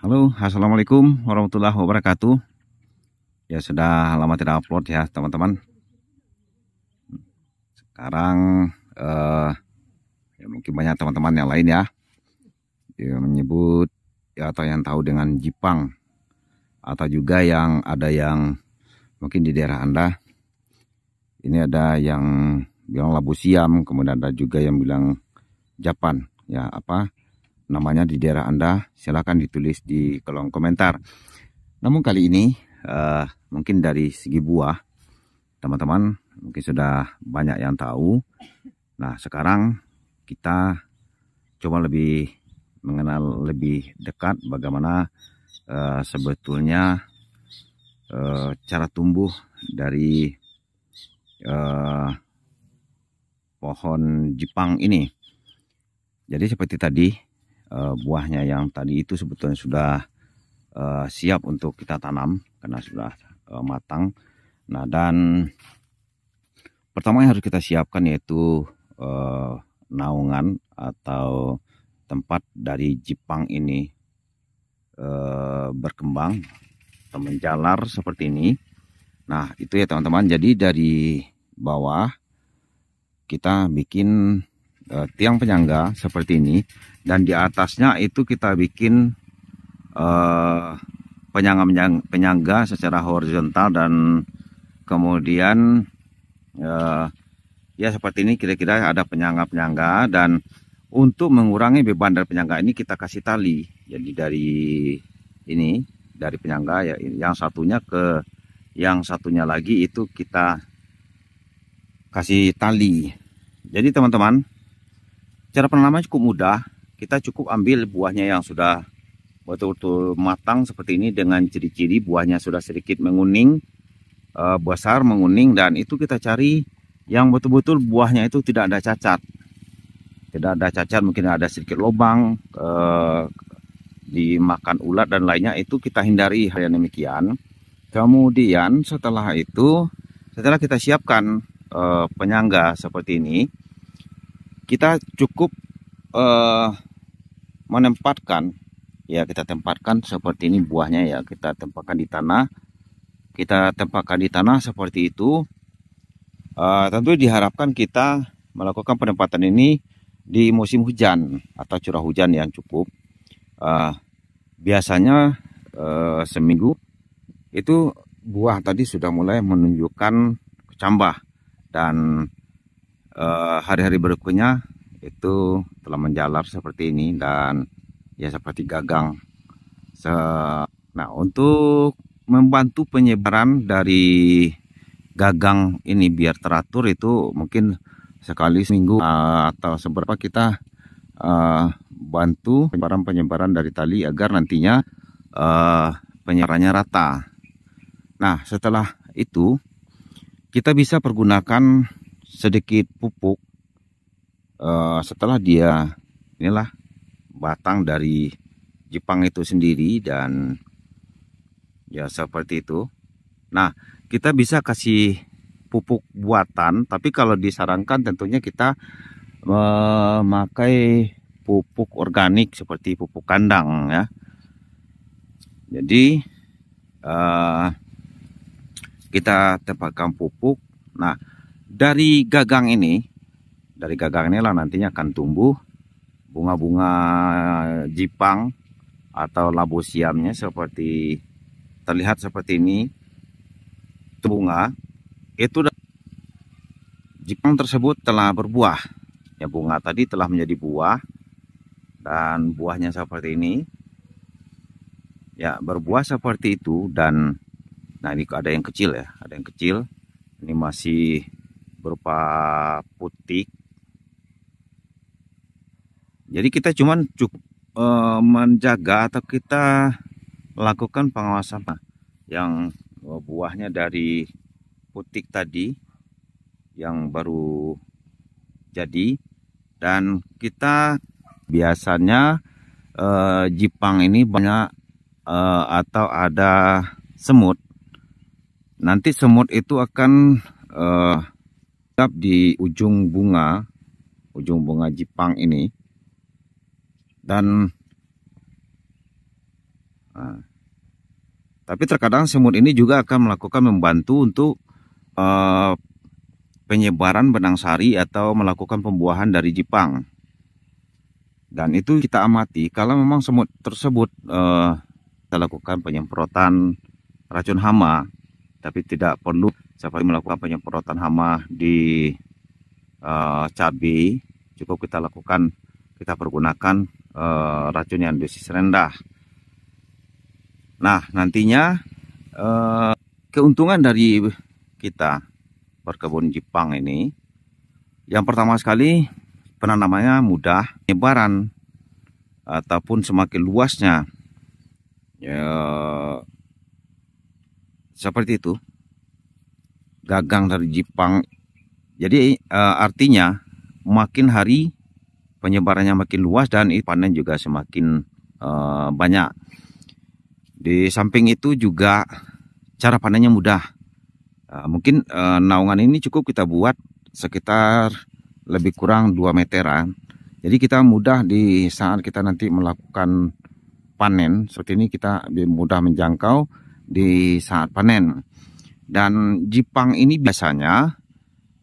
Halo, assalamualaikum warahmatullahi wabarakatuh. Ya sudah lama tidak upload ya teman-teman. Sekarang ya mungkin banyak teman-teman yang lain ya yang menyebut ya atau yang tahu dengan Jipang, atau juga yang ada yang mungkin di daerah Anda ini ada yang bilang labu siam, kemudian ada juga yang bilang Japan. Ya, apa namanya di daerah Anda? Silahkan ditulis di kolom komentar. Namun kali ini mungkin dari segi buah teman-teman mungkin sudah banyak yang tahu. Nah, sekarang kita coba lebih mengenal lebih dekat bagaimana sebetulnya cara tumbuh dari pohon Jipang ini. Jadi seperti tadi buahnya yang tadi itu sebetulnya sudah siap untuk kita tanam karena sudah matang. Nah, dan pertama yang harus kita siapkan yaitu naungan atau tempat dari Jipang ini berkembang atau menjalar seperti ini. Nah, itu ya teman-teman. Jadi dari bawah kita bikin tiang penyangga seperti ini, dan di atasnya itu kita bikin penyangga secara horizontal, dan kemudian ya seperti ini kira-kira ada penyangga-penyangga, dan untuk mengurangi beban dari penyangga ini kita kasih tali. Jadi dari ini dari penyangga ya, yang satunya ke yang satunya lagi itu kita kasih tali. Jadi teman-teman, cara penanaman cukup mudah. Kita cukup ambil buahnya yang sudah betul-betul matang seperti ini dengan ciri-ciri buahnya sudah sedikit menguning, besar menguning, dan itu kita cari yang betul-betul buahnya itu tidak ada cacat. Tidak ada cacat, mungkin ada sedikit lubang, dimakan ulat dan lainnya, itu kita hindari hal yang demikian. Kemudian setelah itu, setelah kita siapkan penyangga seperti ini, kita cukup menempatkan, ya kita tempatkan seperti ini buahnya ya, kita tempatkan di tanah. Kita tempatkan di tanah seperti itu. Tentu diharapkan kita melakukan penempatan ini di musim hujan atau curah hujan yang cukup. Biasanya seminggu itu buah tadi sudah mulai menunjukkan kecambah, dan hari-hari berikutnya itu telah menjalar seperti ini dan ya seperti gagang. Nah, untuk membantu penyebaran dari gagang ini biar teratur, itu mungkin sekali seminggu atau seberapa kita bantu penyebaran dari tali agar nantinya penyebarannya rata. Nah, setelah itu kita bisa pergunakan sedikit pupuk setelah dia inilah batang dari Jipang itu sendiri, dan ya seperti itu. Nah, kita bisa kasih pupuk buatan, tapi kalau disarankan tentunya kita memakai pupuk organik seperti pupuk kandang ya. Jadi kita tempatkan pupuk. Nah, dari gagang inilah nantinya akan tumbuh bunga-bunga Jipang atau labu siamnya, seperti terlihat seperti ini. Itu bunga, itu Jipang tersebut telah berbuah. Ya, bunga tadi telah menjadi buah, dan buahnya seperti ini. Ya, berbuah seperti itu, dan nah ini ada yang kecil ya, ada yang kecil. Ini masih berupa putik. Jadi kita cuman cukup menjaga atau kita lakukan pengawasan yang buahnya dari putik tadi yang baru jadi, dan kita biasanya Jipang ini banyak atau ada semut. Nanti semut itu akan di ujung bunga Jipang ini, dan Tapi terkadang semut ini juga akan membantu untuk eh, penyebaran benang sari atau melakukan pembuahan dari Jipang. Dan itu kita amati kalau memang semut tersebut kita lakukan penyemprotan racun hama, tapi tidak perlu seperti melakukan penyemprotan hama di cabai. Cukup kita pergunakan racun yang dosis rendah. Nah, nantinya keuntungan dari kita berkebun Jipang ini, yang pertama sekali penanamannya mudah, penyebaran ataupun semakin luasnya ya, seperti itu gagang dari Jipang. Jadi artinya makin hari penyebarannya makin luas dan panen juga semakin banyak. Di samping itu juga cara panennya mudah. Mungkin naungan ini cukup kita buat sekitar lebih kurang 2 meteran. Jadi kita mudah di saat kita nanti melakukan panen seperti ini, kita mudah menjangkau di saat panen. Dan Jipang ini biasanya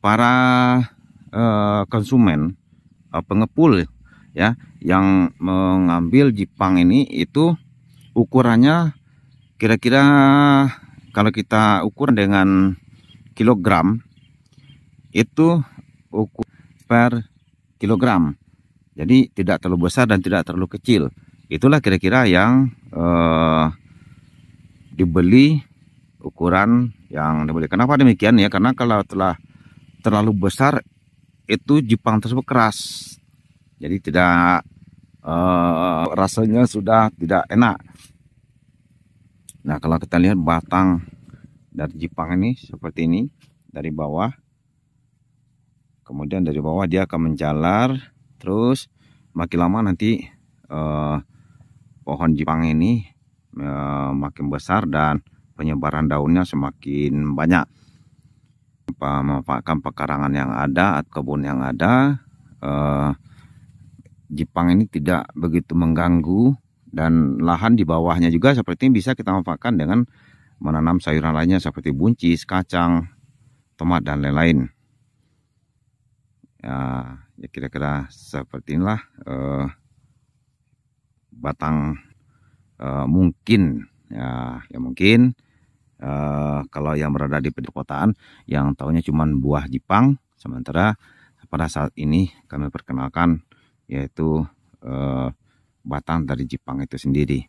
para konsumen pengepul ya yang mengambil Jipang ini itu ukurannya kira-kira kalau kita ukur dengan kilogram itu ukur per kilogram. Jadi tidak terlalu besar dan tidak terlalu kecil. Itulah kira-kira yang dibeli, ukuran yang dibeli. Kenapa demikian ya? Karena kalau telah terlalu besar itu Jipang tersebut keras. Jadi tidak rasanya sudah tidak enak. Nah, kalau kita lihat batang dari Jipang ini seperti ini dari bawah. Kemudian dari bawah dia akan menjalar, terus makin lama nanti pohon Jipang ini makin besar dan penyebaran daunnya semakin banyak. Memanfaatkan pekarangan yang ada atau kebun yang ada, Jipang ini tidak begitu mengganggu. Dan lahan di bawahnya juga seperti ini bisa kita manfaatkan dengan menanam sayuran lainnya seperti buncis, kacang, tomat, dan lain-lain. Ya kira-kira seperti inilah batang mungkin ya mungkin kalau yang berada di perkotaan yang tahunya cuma buah Jipang, sementara pada saat ini kami perkenalkan yaitu batang dari Jipang itu sendiri.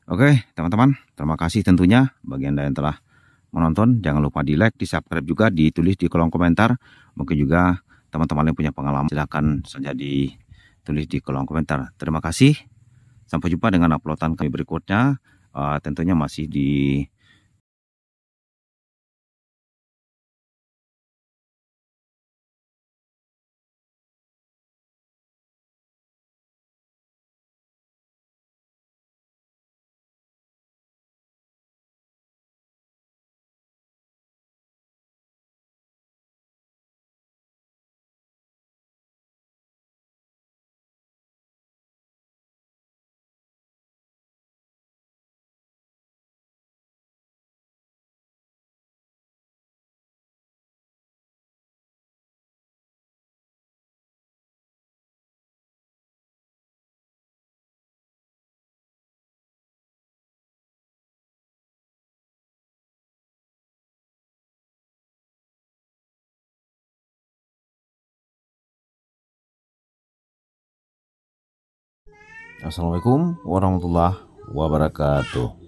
Oke teman-teman, terima kasih tentunya bagi Anda yang telah menonton. Jangan lupa di like, di subscribe juga, ditulis di kolom komentar. Mungkin juga teman-teman yang punya pengalaman silahkan saja ditulis di kolom komentar. Terima kasih, sampai jumpa dengan uploadan kami berikutnya. Tentunya masih di Assalamualaikum warahmatullahi wabarakatuh.